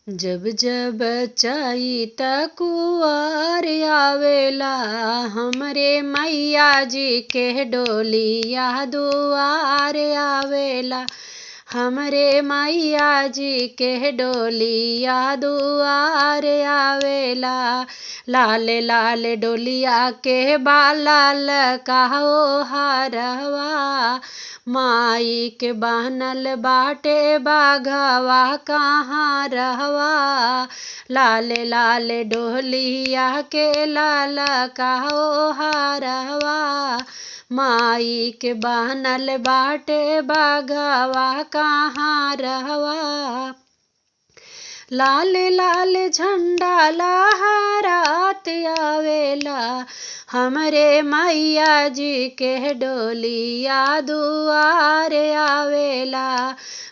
जब जब चैत कुंवर आवेला हमरे मैया जी के डोलिया दुआर आवेला। हमरे मैया जी के डोलिया दुआर आवेला। लाल लाल डोलिया के बालाल कहो हरवा। माई के बहनल बाटे बाघवा कहाँ रहवा। लाल लाल डोलिया के लाल कहो हरवा। माई के बहनल बाटे बाघवा कहाँ रहवा। लाल लाल झंडा लहरात आवेला हमरे मैया जी के डोलिया दुआर आवेला।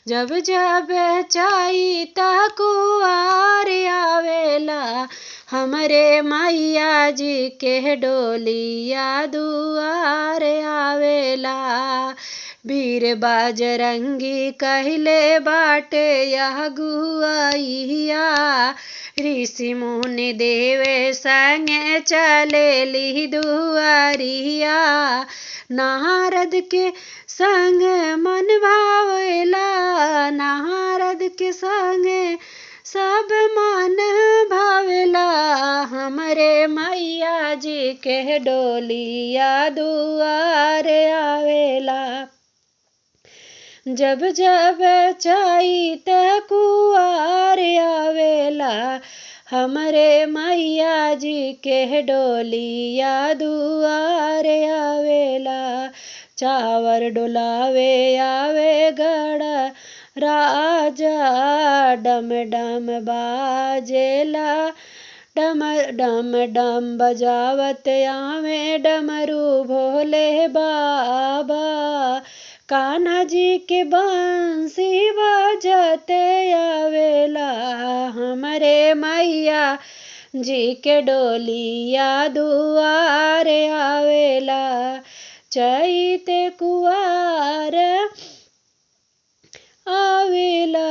जब जब चैत कुंवर आवेला हमरे मैया जी के डोलिया दुआर आवेला। वीर बजरंगी कहले बाटे यह गुआइया। ऋषि मुनि देवे संगे चलेली दुआरिया। नारद के संग मन भावेला। नारद के संग सब मन भावेला। हमरे मैया जी के डोलिया दुआर आवेला। जब जब चैत कुंवर आवेला हमरे मैया जी के डोलिया दुआर आवेला। चावर डोलावे आवे गड़ा राजा डम डम बाजेला। डम डम डम बजावत आवे डमरू भोले बाबा। कान्हा जी के बंसी बजते आवेला हमरे मैया जी के डोलिया दुआर आवेला। चैत कुंवर आवेला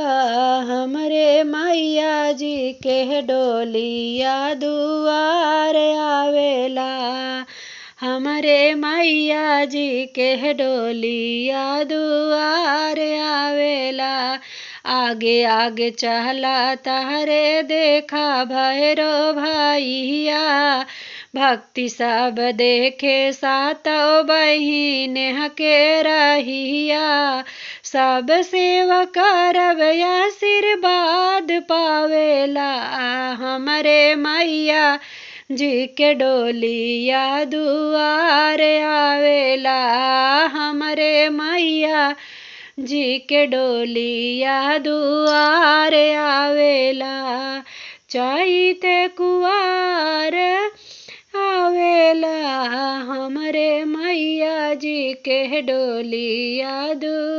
हमरे मैया जी के डोलिया दुआर आवेला। हमरे मैया जी के डोलिया दुआर आवेला। आगे आगे चला तारे देखा भैरो भैया। भक्ति सब देखे सातों बहिन के रहिया। सब सेवा करब आशीर्वाद पावेला हमरे मैया जी के डोलिया दुआर आवेला। हमरे मैया जी के डोलिया दुआर आवेला। चैत कुंवर आवेला हमरे मैया जी के डोलिया दुआर